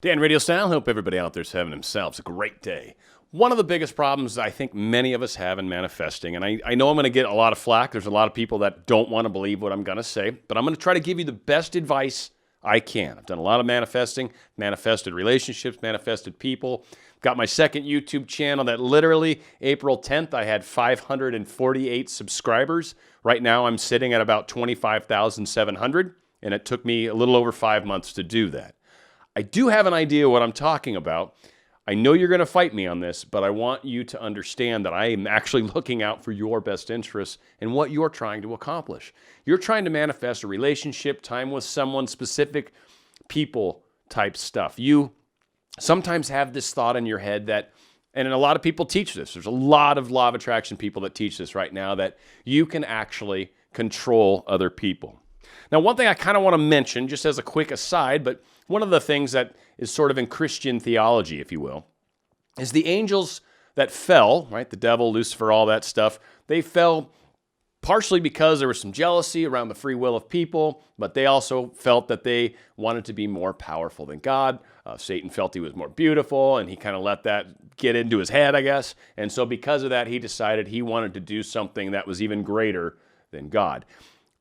Dan RadioStyle, hope everybody out there's having themselves a great day. One of the biggest problems I think many of us have in manifesting, and I know I'm going to get a lot of flack. There's a lot of people that don't want to believe what I'm going to say, but I'm going to try to give you the best advice I can. I've done a lot of manifesting, manifested relationships, manifested people. Got my second YouTube channel that literally April 10th, I had 548 subscribers. Right now I'm sitting at about 25,700, and it took me a little over 5 months to do that. I do have an idea what I'm talking about. I know you're going to fight me on this, but I want you to understand that I am actually looking out for your best interests and what you're trying to accomplish. You're trying to manifest a relationship, time with someone, specific people type stuff. You sometimes have this thought in your head that, and a lot of people teach this, there's a lot of law of attraction people that teach this right now, that you can actually control other people. Now, one thing I kind of want to mention, just as a quick aside, but one of the things that is sort of in Christian theology, if you will, is the angels that fell, right? The devil, Lucifer, all that stuff, they fell partially because there was some jealousy around the free will of people, but they also felt that they wanted to be more powerful than God. Satan felt he was more beautiful, and he kind of let that get into his head, I guess. And so because of that, he decided he wanted to do something that was even greater than God.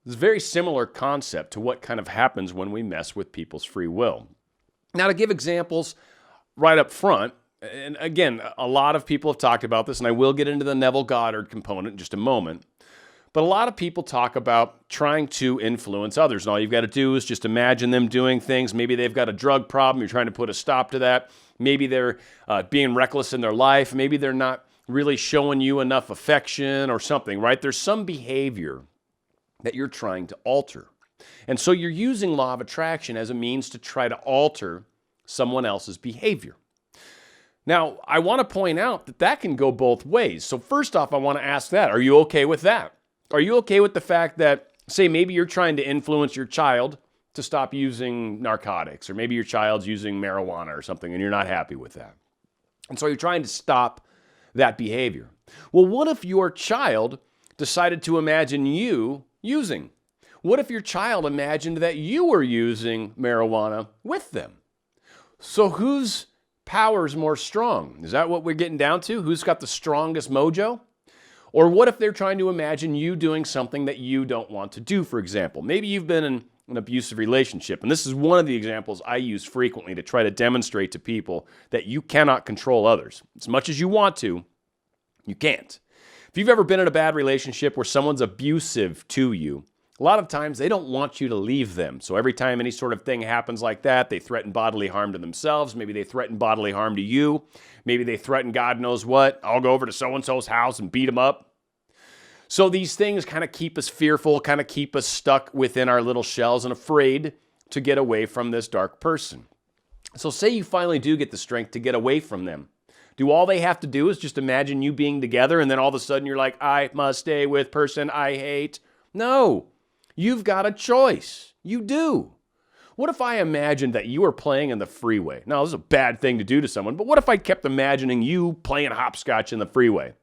It's a very similar concept to what kind of happens when we mess with people's free will. Now, to give examples right up front, and again, a lot of people have talked about this, and I will get into the Neville Goddard component in just a moment, but a lot of people talk about trying to influence others, and all you've got to do is just imagine them doing things. Maybe they've got a drug problem, you're trying to put a stop to that. Maybe they're being reckless in their life. Maybe they're not really showing you enough affection or something, right? There's some behavior that you're trying to alter. And so you're using law of attraction as a means to try to alter someone else's behavior. Now, I want to point out that that can go both ways. So first off, I want to ask that. Are you okay with that? Are you okay with the fact that, say, maybe you're trying to influence your child to stop using narcotics, or maybe your child's using marijuana or something and you're not happy with that? And so you're trying to stop that behavior. Well, what if your child decided to imagine you using? What if your child imagined that you were using marijuana with them? So whose power's more strong? Is that what we're getting down to? Who's got the strongest mojo? Or what if they're trying to imagine you doing something that you don't want to do, for example? Maybe you've been in an abusive relationship, and this is one of the examples I use frequently to try to demonstrate to people that you cannot control others. As much as you want to, you can't. If you've ever been in a bad relationship where someone's abusive to you, a lot of times they don't want you to leave them. So every time any sort of thing happens like that, they threaten bodily harm to themselves. Maybe they threaten bodily harm to you. Maybe they threaten God knows what. I'll go over to so-and-so's house and beat them up. So these things kind of keep us fearful, kind of keep us stuck within our little shells and afraid to get away from this dark person. So say you finally do get the strength to get away from them. Do all they have to do is just imagine you being together, and then all of a sudden you're like, I must stay with person I hate? No, you've got a choice. You do. What if I imagined that you were playing in the freeway? Now, this is a bad thing to do to someone, but what if I kept imagining you playing hopscotch in the freeway?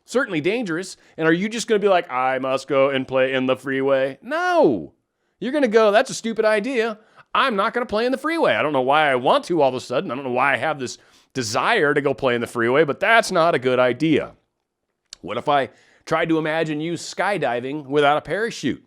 Certainly dangerous. And are you just going to be like, I must go and play in the freeway? No. You're going to go, that's a stupid idea. I'm not going to play in the freeway. I don't know why I want to all of a sudden. I don't know why I have this desire to go play in the freeway, but that's not a good idea. What if I tried to imagine you skydiving without a parachute?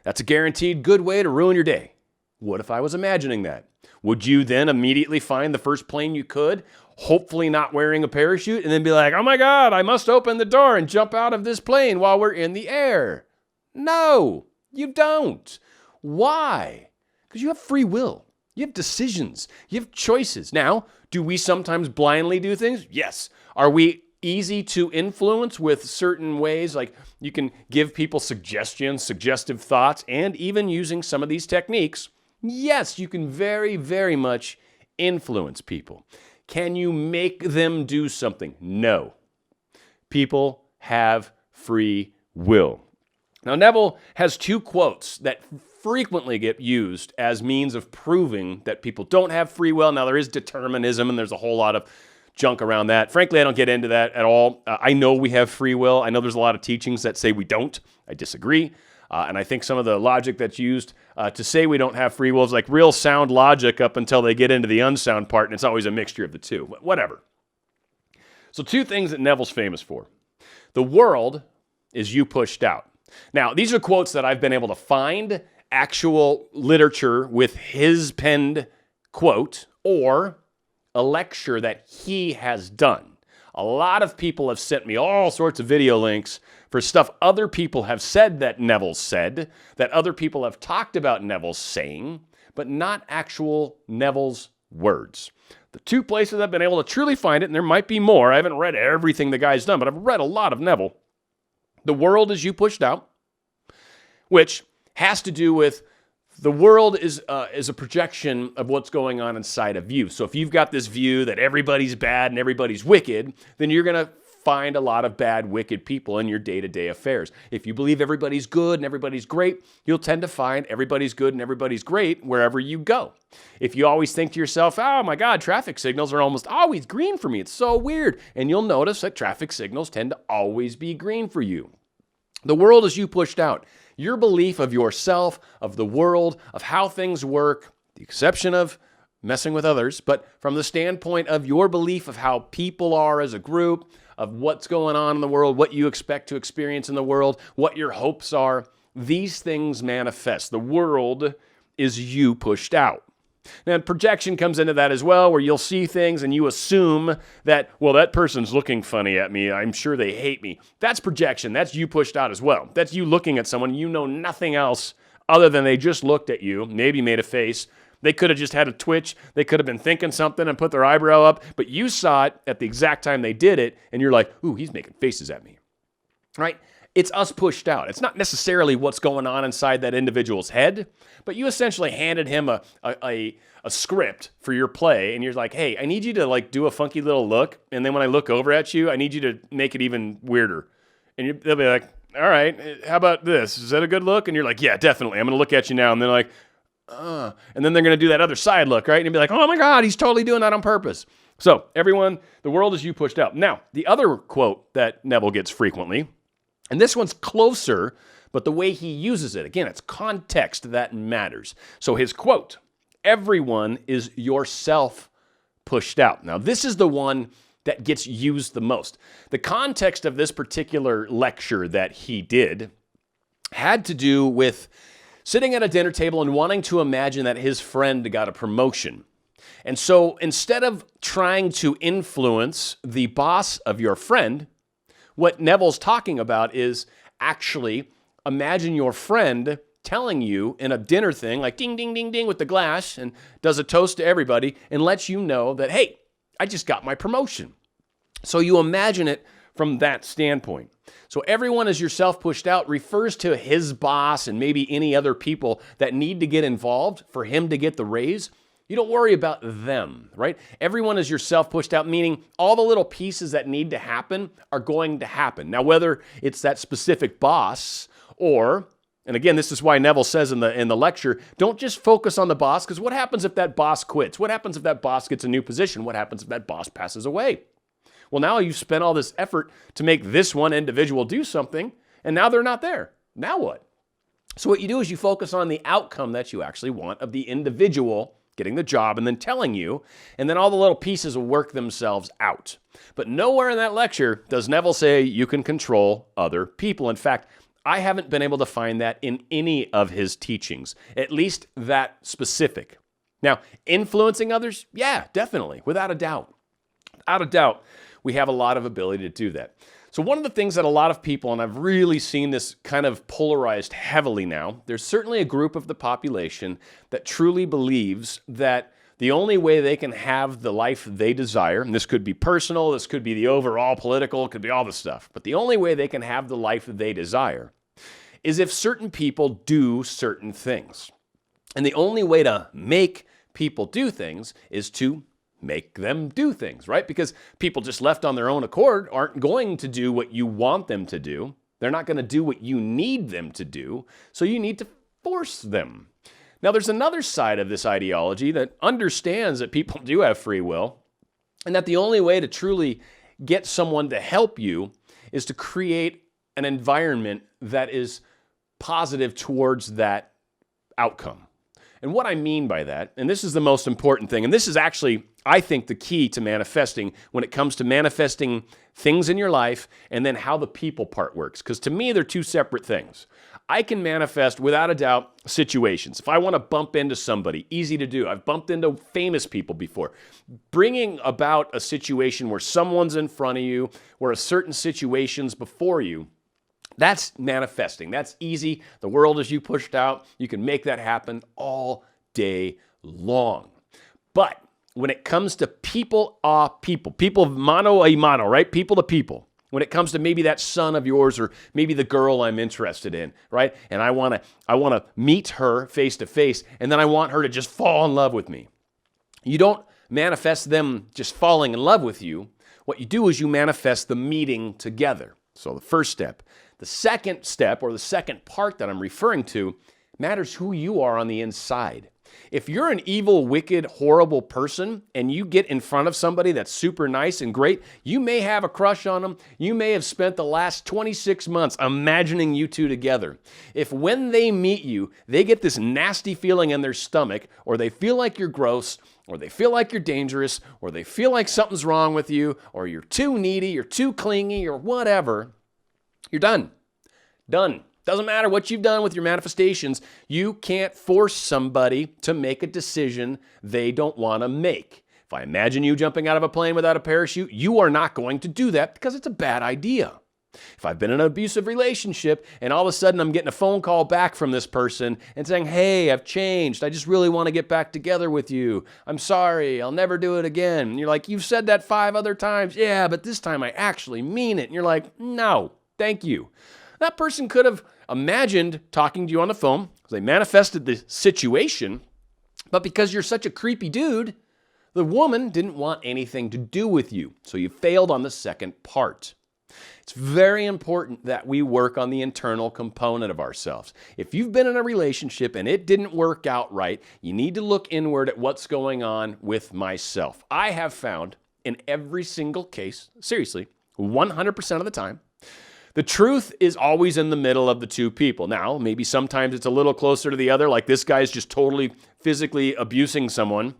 That's a guaranteed good way to ruin your day. What if I was imagining that? Would you then immediately find the first plane you could, hopefully not wearing a parachute, and then be like, oh my God, I must open the door and jump out of this plane while we're in the air? No, you don't. Why? Because you have free will. You have decisions. You have choices. Now, do we sometimes blindly do things? Yes. Are we easy to influence with certain ways? Like you can give people suggestions, suggestive thoughts, and even using some of these techniques. Yes, you can very, very much influence people. Can you make them do something? No. People have free will. Now, Neville has two quotes that frequently get used as means of proving that people don't have free will. Now, there is determinism, and there's a whole lot of junk around that. Frankly, I don't get into that at all. I know we have free will. I know there's a lot of teachings that say we don't. I disagree. And I think some of the logic that's used to say we don't have free will is like real sound logic up until they get into the unsound part, and it's always a mixture of the two. Whatever. So 2 things that Neville's famous for. The world is you pushed out. Now, these are quotes that I've been able to find actual literature with his penned quote or a lecture that he has done. A lot of people have sent me all sorts of video links for stuff other people have said that Neville said, that other people have talked about Neville saying, but not actual Neville's words. The 2 places I've been able to truly find it, and there might be more, I haven't read everything the guy's done, but I've read a lot of Neville. The world is you pushed out, which has to do with the world is a projection of what's going on inside of you. So if you've got this view that everybody's bad and everybody's wicked, then you're going to find a lot of bad, wicked people in your day-to-day affairs. If you believe everybody's good and everybody's great, you'll tend to find everybody's good and everybody's great wherever you go. If you always think to yourself, oh my God, traffic signals are almost always green for me. It's so weird. And you'll notice that traffic signals tend to always be green for you. The world is you pushed out. Your belief of yourself, of the world, of how things work, the exception of messing with others, but from the standpoint of your belief of how people are as a group, of what's going on in the world, what you expect to experience in the world, what your hopes are, these things manifest. The world is you pushed out. Now, projection comes into that as well, where you'll see things and you assume that, well, that person's looking funny at me. I'm sure they hate me. That's projection. That's you pushed out as well. That's you looking at someone. You know nothing else other than they just looked at you, maybe made a face. They could have just had a twitch. They could have been thinking something and put their eyebrow up, but you saw it at the exact time they did it, and you're like, ooh, he's making faces at me, right? It's us pushed out. It's not necessarily what's going on inside that individual's head, but you essentially handed him a script for your play, and you're like, hey, I need you to like do a funky little look, and then when I look over at you, I need you to make it even weirder. And they'll be like, all right, how about this? Is that a good look? And you're like, yeah, definitely. I'm going to look at you now. And they're like, and then they're going to do that other side look, right? And you'll be like, oh my God, he's totally doing that on purpose. So everyone, the world is you pushed out. Now, the other quote that Neville gets frequently, and this one's closer, but the way he uses it, again, it's context that matters. So his quote, everyone is yourself pushed out. Now, this is the one that gets used the most. The context of this particular lecture that he did had to do with sitting at a dinner table and wanting to imagine that his friend got a promotion. And so instead of trying to influence the boss of your friend, what Neville's talking about is actually imagine your friend telling you in a dinner thing, like ding, ding, ding, ding with the glass, and does a toast to everybody and lets you know that, hey, I just got my promotion. So you imagine it from that standpoint. So everyone is yourself pushed out refers to his boss and maybe any other people that need to get involved for him to get the raise. You don't worry about them, right? Everyone is yourself pushed out, meaning all the little pieces that need to happen are going to happen. Now, whether it's that specific boss or, and again, this is why Neville says in the lecture, don't just focus on the boss, because what happens if that boss quits? What happens if that boss gets a new position? What happens if that boss passes away? Well, now you've spent all this effort to make this one individual do something, and now they're not there. Now what? So what you do is you focus on the outcome that you actually want of the individual getting the job and then telling you, and then all the little pieces will work themselves out. But nowhere in that lecture does Neville say you can control other people. In fact, I haven't been able to find that in any of his teachings, at least that specific. Now, influencing others? Yeah, definitely, without a doubt. Without a doubt, we have a lot of ability to do that. So one of the things that a lot of people, and I've really seen this kind of polarized heavily now, there's certainly a group of the population that truly believes that the only way they can have the life they desire, and this could be personal, this could be the overall political, it could be all the stuff, but the only way they can have the life they desire is if certain people do certain things. And the only way to make people do things is to make them do things, right? Because people just left on their own accord aren't going to do what you want them to do. They're not going to do what you need them to do. So you need to force them. Now, there's another side of this ideology that understands that people do have free will, and that the only way to truly get someone to help you is to create an environment that is positive towards that outcome. And what I mean by that, and this is the most important thing, and this is actually, I think, the key to manifesting when it comes to manifesting things in your life and then how the people part works. Because to me, they're two separate things. I can manifest, without a doubt, situations. If I want to bump into somebody, easy to do. I've bumped into famous people before. Bringing about a situation where someone's in front of you, where a certain situation's before you, that's manifesting. That's easy. The world is you pushed out. You can make that happen all day long. But when it comes to people mano a mano, right? People to people. When it comes to maybe that son of yours or maybe the girl I'm interested in, right? And I want to meet her face to face, and then I want her to just fall in love with me. You don't manifest them just falling in love with you. What you do is you manifest the meeting together. So the first step. The second step, or the second part that I'm referring to, matters who you are on the inside. If you're an evil, wicked, horrible person and you get in front of somebody that's super nice and great, you may have a crush on them. You may have spent the last 26 months imagining you two together. If when they meet you, they get this nasty feeling in their stomach, or they feel like you're gross, or they feel like you're dangerous, or they feel like something's wrong with you, or you're too needy, you're too clingy, or whatever, you're done. Done. Doesn't matter what you've done with your manifestations. You can't force somebody to make a decision they don't want to make. If I imagine you jumping out of a plane without a parachute, you are not going to do that because it's a bad idea. If I've been in an abusive relationship and all of a sudden I'm getting a phone call back from this person and saying, hey, I've changed. I just really want to get back together with you. I'm sorry. I'll never do it again. And you're like, you've said that 5 other times. Yeah, but this time I actually mean it. And you're like, no, thank you. That person could have imagined talking to you on the phone because they manifested the situation, but because you're such a creepy dude, the woman didn't want anything to do with you. So you failed on the second part. It's very important that we work on the internal component of ourselves. If you've been in a relationship and it didn't work out right, you need to look inward at what's going on with myself. I have found in every single case, seriously, 100% of the time, the truth is always in the middle of the two people. Now, maybe sometimes it's a little closer to the other, like this guy's just totally physically abusing someone.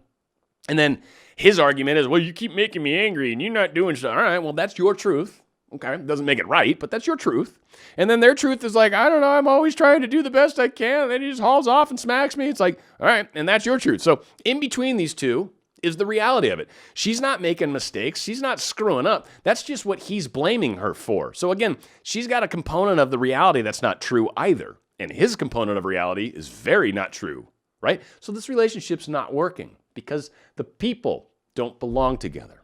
And then his argument is, well, you keep making me angry and you're not doing stuff. All right, well, that's your truth. Okay, doesn't make it right, but that's your truth. And then their truth is like, I don't know, I'm always trying to do the best I can. And then he just hauls off and smacks me. It's like, all right, and that's your truth. So in between these two is the reality of it. She's not making mistakes. She's not screwing up. That's just what he's blaming her for. So again, she's got a component of the reality that's not true either. And his component of reality is very not true, right? So this relationship's not working because the people don't belong together.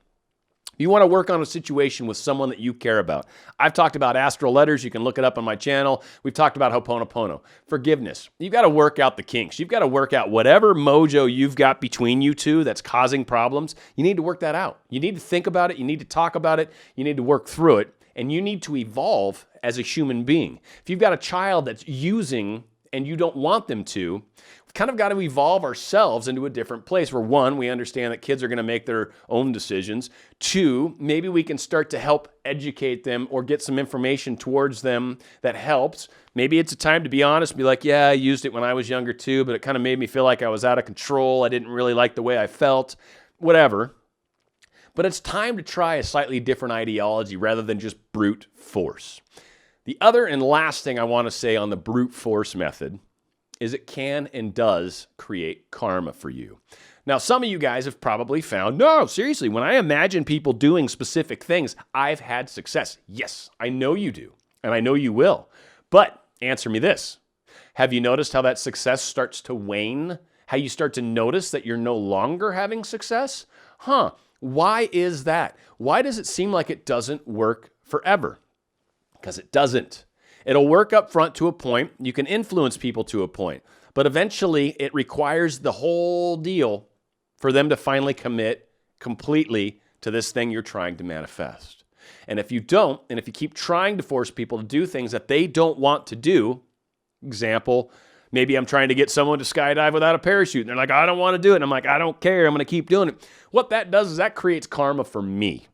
You want to work on a situation with someone that you care about. I've talked about astral letters. You can look it up on my channel. We've talked about Ho'oponopono. Forgiveness. You've got to work out the kinks. You've got to work out whatever mojo you've got between you two that's causing problems. You need to work that out. You need to think about it. You need to talk about it. You need to work through it. And you need to evolve as a human being. If you've got a child that's using and you don't want them to, we've kind of got to evolve ourselves into a different place where, one, we understand that kids are going to make their own decisions. Two, maybe we can start to help educate them or get some information towards them that helps. Maybe it's a time to be honest and be like, yeah, I used it when I was younger too, but it kind of made me feel like I was out of control. I didn't really like the way I felt, whatever. But it's time to try a slightly different ideology rather than just brute force. The other and last thing I want to say on the brute force method is it can and does create karma for you. Now, some of you guys have probably found, no, seriously, when I imagine people doing specific things, I've had success. Yes, I know you do, and I know you will. But answer me this. Have you noticed how that success starts to wane? How you start to notice that you're no longer having success? Why is that? Why does it seem like it doesn't work forever? Because it doesn't. It'll work up front to a point. You can influence people to a point. But eventually, it requires the whole deal for them to finally commit completely to this thing you're trying to manifest. And if you don't, and if you keep trying to force people to do things that they don't want to do, example, maybe I'm trying to get someone to skydive without a parachute, and they're like, I don't want to do it. And I'm like, I don't care. I'm going to keep doing it. What that does is that creates karma for me.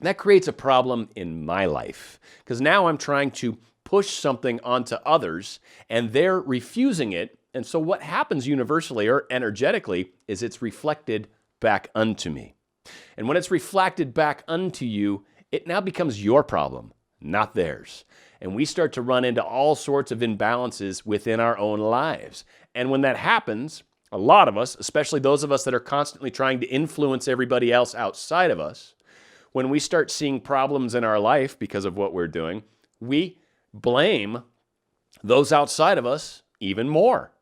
That creates a problem in my life because now I'm trying to push something onto others and they're refusing it. And so what happens universally or energetically is it's reflected back unto me. And when it's reflected back unto you, it now becomes your problem, not theirs. And we start to run into all sorts of imbalances within our own lives. And when that happens, a lot of us, especially those of us that are constantly trying to influence everybody else outside of us, when we start seeing problems in our life because of what we're doing, we blame those outside of us even more.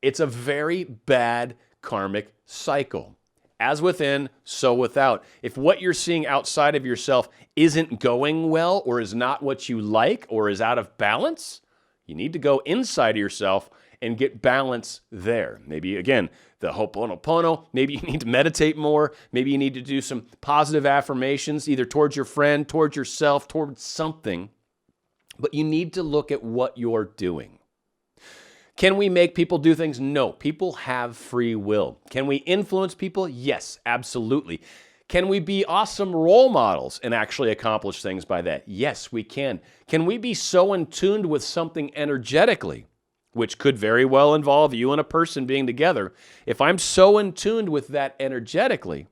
It's a very bad karmic cycle. As within, so without. If what you're seeing outside of yourself isn't going well or is not what you like or is out of balance, you need to go inside of yourself and get balance there. Maybe, again, the Ho'oponopono. Maybe you need to meditate more. Maybe you need to do some positive affirmations, either towards your friend, towards yourself, towards something. But you need to look at what you're doing. Can we make people do things? No. People have free will. Can we influence people? Yes, absolutely. Can we be awesome role models and actually accomplish things by that? Yes, we can. Can we be so in tune with something energetically, which could very well involve you and a person being together? If I'm so in tune with that energetically,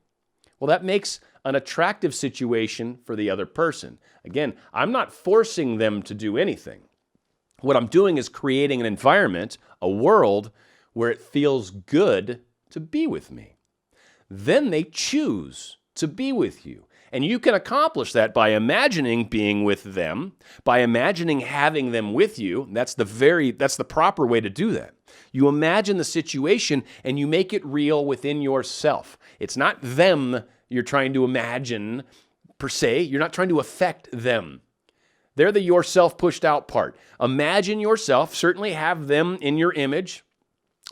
well, that makes an attractive situation for the other person. Again, I'm not forcing them to do anything. What I'm doing is creating an environment, a world, where it feels good to be with me. Then they choose to be with you. And you can accomplish that by imagining being with them, by imagining having them with you. That's the proper way to do that. You imagine the situation and you make it real within yourself. It's not them you're trying to imagine per se. You're not trying to affect them. They're the yourself pushed out part. Imagine yourself, certainly have them in your image,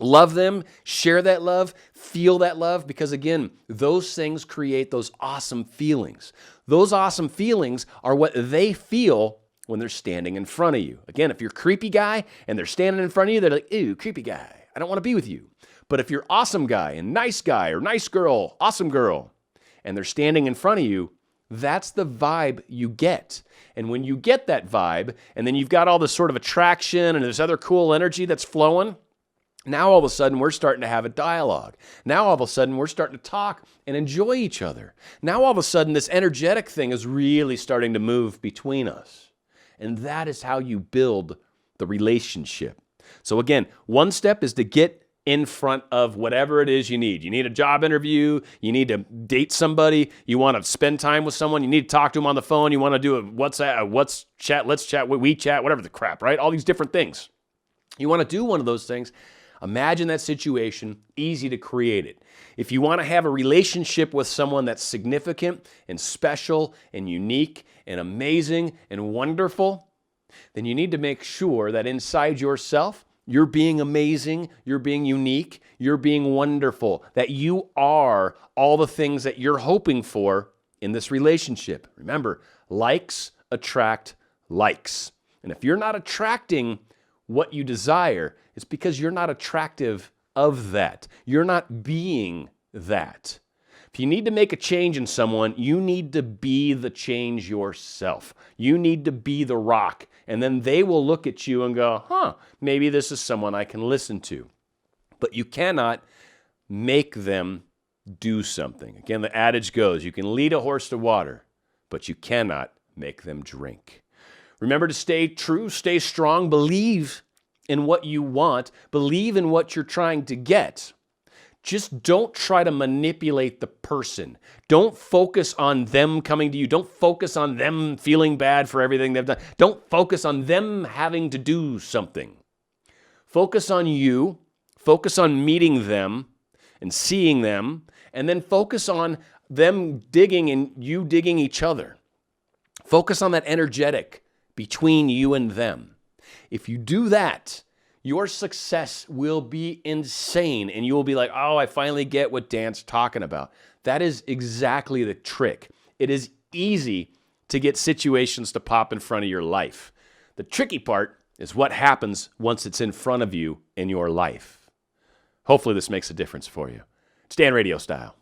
love them, share that love, feel that love, because again, those things create those awesome feelings. Those awesome feelings are what they feel when they're standing in front of you. Again, if you're a creepy guy and they're standing in front of you, they're like, ew, creepy guy, I don't want to be with you. But if you're awesome guy and nice guy or nice girl, awesome girl, and they're standing in front of you, that's the vibe you get. And when you get that vibe, and then you've got all this sort of attraction and this other cool energy that's flowing, now all of a sudden we're starting to have a dialogue. Now all of a sudden we're starting to talk and enjoy each other. Now all of a sudden this energetic thing is really starting to move between us. And that is how you build the relationship. So again, one step is to get in front of whatever it is you need. You need a job interview. You need to date somebody. You want to spend time with someone. You need to talk to them on the phone. You want to do a WhatsApp, let's chat, WeChat, whatever the crap, right? All these different things. You want to do one of those things. Imagine that situation, easy to create it. If you want to have a relationship with someone that's significant and special and unique and amazing and wonderful, then you need to make sure that inside yourself, you're being amazing, you're being unique, you're being wonderful, that you are all the things that you're hoping for in this relationship. Remember, likes attract likes. And if you're not attracting what you desire, it's because you're not attractive of that. You're not being that. If you need to make a change in someone, you need to be the change yourself. You need to be the rock. And then they will look at you and go, maybe this is someone I can listen to. But you cannot make them do something. Again, the adage goes, you can lead a horse to water, but you cannot make them drink. Remember to stay true, stay strong, believe in what you want, believe in what you're trying to get. Just don't try to manipulate the person. Don't focus on them coming to you. Don't focus on them feeling bad for everything they've done. Don't focus on them having to do something. Focus on you. Focus on meeting them and seeing them. And then focus on them digging and you digging each other. Focus on that energetic between you and them. If you do that, your success will be insane, and you will be like, oh, I finally get what Dan's talking about. That is exactly the trick. It is easy to get situations to pop in front of your life. The tricky part is what happens once it's in front of you in your life. Hopefully this makes a difference for you. It's Dan Radio Style.